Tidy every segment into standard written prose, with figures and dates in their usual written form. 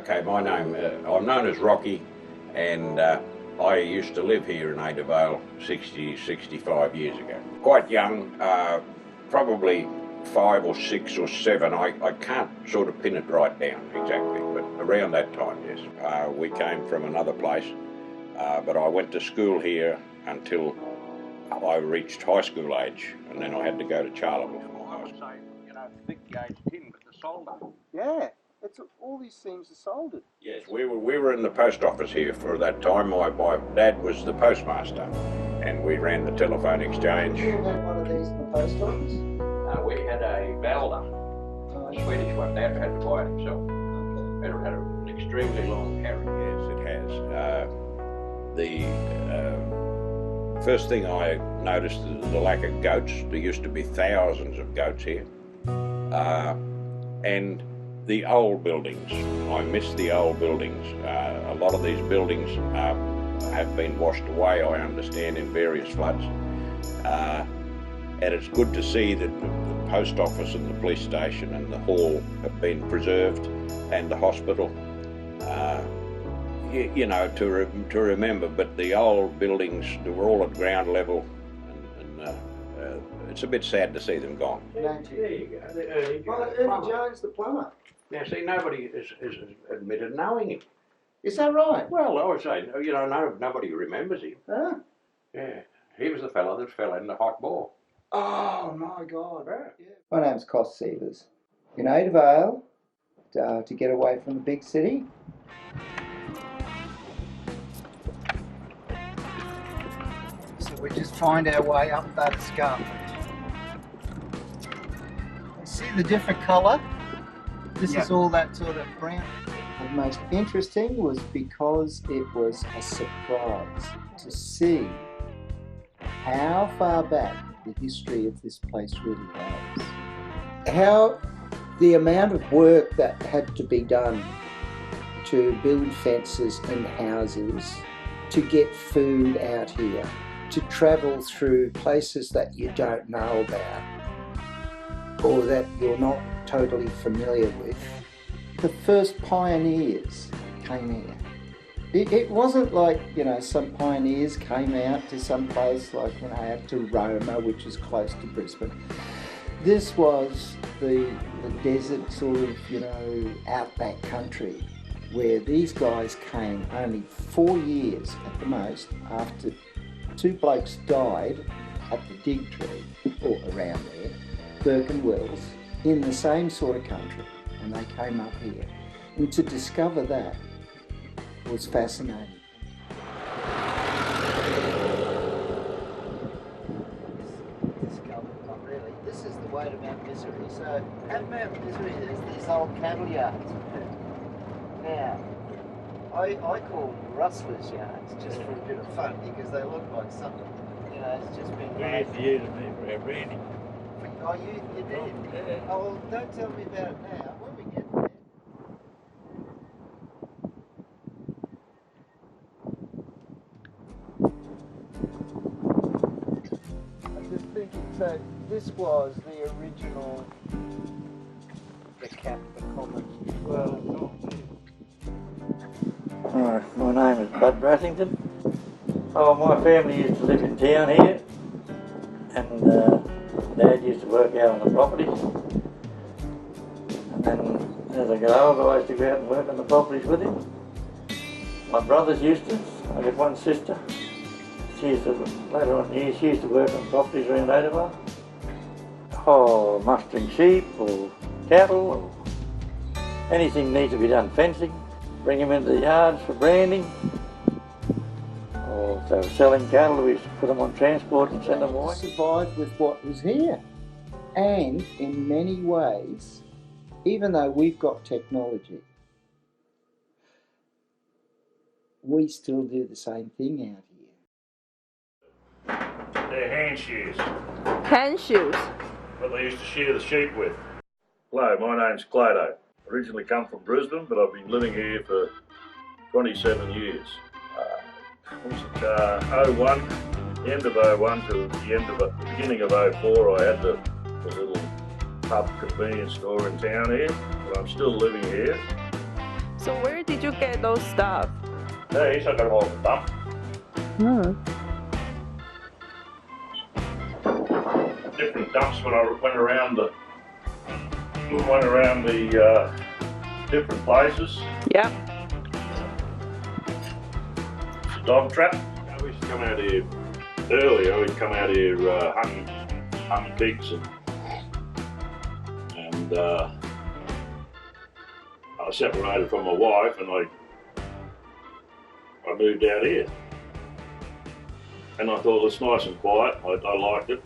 Okay, my name, I'm known as Rocky, and I used to live here in ADAVALE 65 years ago. Quite young, probably 5 or 6 or 7, I can't sort of pin it right down exactly, but around that time, yes. We came from another place, but I went to school here until I reached high school age, and then I had to go to Charleville for my high school. You know, thick gauge tin, but the solder. Yeah. All these things are soldered. Yes, we were in the post office here for that time. My dad was the postmaster, and we ran the telephone exchange. You had one of these in the post office? We had a Valda, a Swedish one. Dad had to buy it himself. Okay. It had an extremely long carry. Yes, it has. The first thing I noticed is the lack of goats. There used to be thousands of goats here, and the old buildings. I miss the old buildings. A lot of these buildings have been washed away, I understand, in various floods. And it's good to see that the post office and the police station and the hall have been preserved, and the hospital. You know, to remember, but the old buildings, they were all at ground level, and it's a bit sad to see them gone. There you go. Ernie Jones, the plumber. Now, see, nobody is admitted knowing him. Is that right? Well, I would say, you know, nobody remembers him. Huh? Yeah, he was the fellow that fell in the hot ball. Oh, my God. Yeah. My name's Cos Sievers. In ADAVALE, to get away from the big city. So we just find our way up that escarpment. See the different colour? This is all that sort of brown. The most interesting was because it was a surprise to see how far back the history of this place really goes. How the amount of work that had to be done to build fences and houses, to get food out here, to travel through places that you don't know about or that you're not totally familiar with. The first pioneers came here. It wasn't like, you know, some pioneers came out to some place like, you know, out to Roma, which is close to Brisbane. This was the desert sort of, you know, outback country where these guys came only 4 years at the most after 2 blokes died at the Dig Tree, or around there, Burke and Wells, in the same sort of country, and they came up here. And to discover that was fascinating. Not really. This is the way to Mount Misery. So at Mount Misery there's these old cattle yards. Now, I call them rustlers' yards just for a bit of fun because they look like something, you know, it's just been made. We used to use them here for our branding. Oh, you did? Yeah. Oh, well, don't tell me about it now. When we get there. I'm just thinking, so this was the original, the common. Well, alright, my name is Bud Brassington. Oh, my family used to live in town here, and Dad used to work out on the properties, and then as I got older I used to go out and work on the properties with him. My brothers used to. I got one sister. She used to, later on in the year, she used to work on properties around ADAVALE. Oh, mustering sheep or cattle or anything needs to be done, fencing, bring them into the yards for branding. Or if they were selling cattle, we used to put them on transport and send them away. Survived with what was here. And in many ways, even though we've got technology, we still do the same thing out here. They're hand shears. Hand shoes. What they used to shear the sheep with. Hello, my name's Clado. Originally come from Brisbane, but I've been living here for 27 years. Was it 01, the end of 01 to the beginning of 04, I had the little pub convenience store in town here, but I'm still living here. So where did you get those stuff? These I got them all from dump. Hmm. Different dumps when I went around the different places. Yep. It's a dog trap. We used to come out here earlier. We'd come out here hunting pigs and I separated from my wife and I moved out here. And I thought it's nice and quiet. I liked it.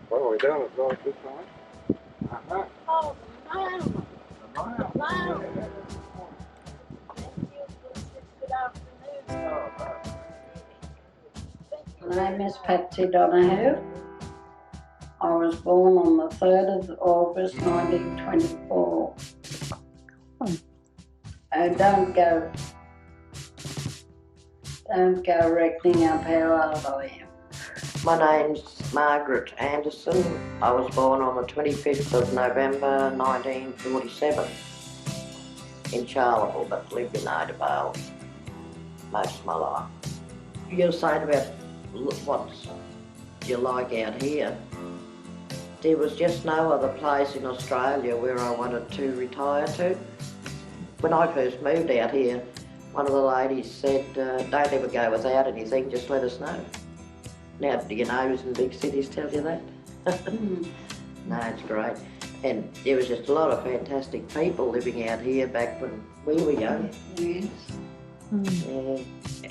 What are we doing? It's not a good time. Oh, wow. Good afternoon. My name is Patsy Donahue. I was born on the 3rd of August 1924. Don't go reckoning up how old I am. My name's Margaret Anderson. I was born on the 25th of November 1947 in Charleville, but lived in ADAVALE most of my life. You're saying about what you like out here. There was just no other place in Australia where I wanted to retire to. When I first moved out here, one of the ladies said, don't ever go without anything, just let us know. Now, do your neighbours in big cities tell you that? No, it's great. And there was just a lot of fantastic people living out here back when we were young. Yes. Yeah.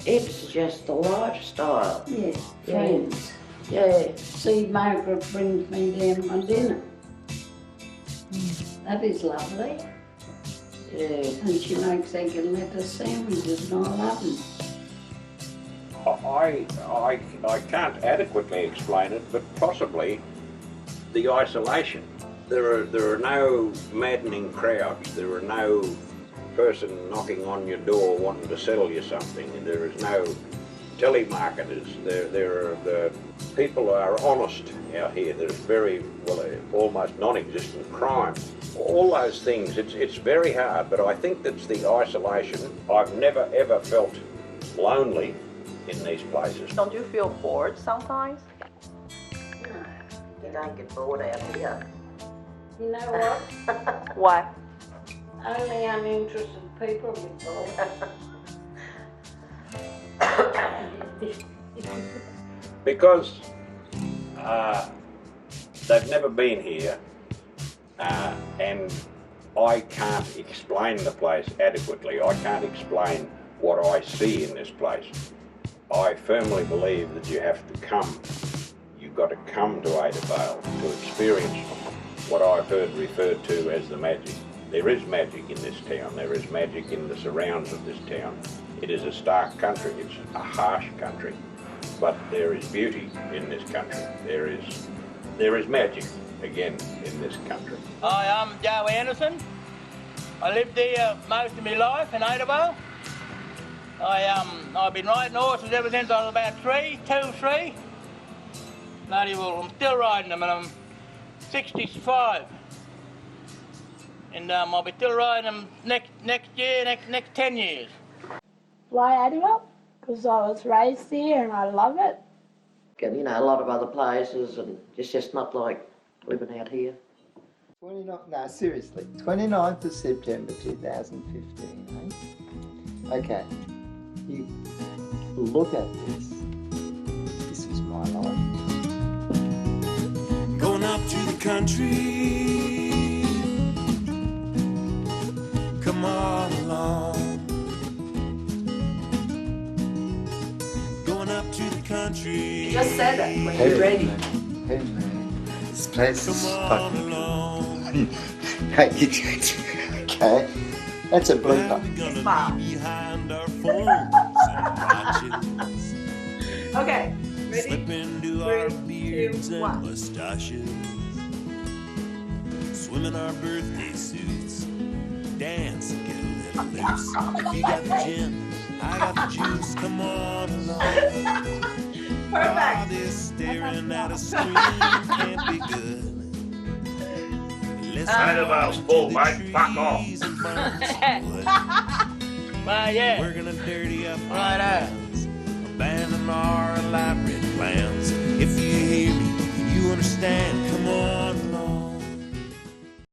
It's just the lifestyle. Yes, friends. Yeah. See, Margaret brings me down my dinner. That is lovely. Yeah. And she makes egg and lettuce sandwiches and I love them. I can't adequately explain it, but possibly the isolation. There are no maddening crowds. There are no person knocking on your door wanting to sell you something. There is no telemarketers. The people are honest out here. There's very, well, almost non-existent crime. All those things, it's very hard, but I think that's the isolation. I've never ever felt lonely in these places. Don't you feel bored sometimes? No, you don't get bored out here. You know what? What? Only uninterested people get bored. Because they've never been here and I can't explain the place adequately. I can't explain what I see in this place. I firmly believe that you have to come. You've got to come to ADAVALE to experience what I've heard referred to as the magic. There is magic in this town. There is magic in the surrounds of this town. It is a stark country. It's a harsh country. But there is beauty in this country. There is magic, again, in this country. Hi, I'm Joe Anderson. I lived here most of my life in ADAVALE. I've been riding horses ever since I was about 3. Bloody well, I'm still riding them and I'm 65. And I'll be still riding them next year, next 10 years. Why ADAVALE? Because I was raised there and I love it. You know, a lot of other places, and it's just not like living out here. 29th of September 2015, eh? Okay, you look at this. This is my life. Going up to the country, come on along. Going up to the country. Just said it when you're ready. This place is fucking cool. Okay, that's a blooper. Wow. Behind our phones and watches. Okay. Slip Ready? into our 3, beards 2, and 1. mustaches. Swim in our birthday suits. Dance and get a little loose. If you got the gin, I got the juice. Come on along. All this staring at a screen can't be good. Let's Adavale's full, mate. Fuck off. Well, yeah. We're gonna dirty up our Righto. hands, abandon our elaborate plans.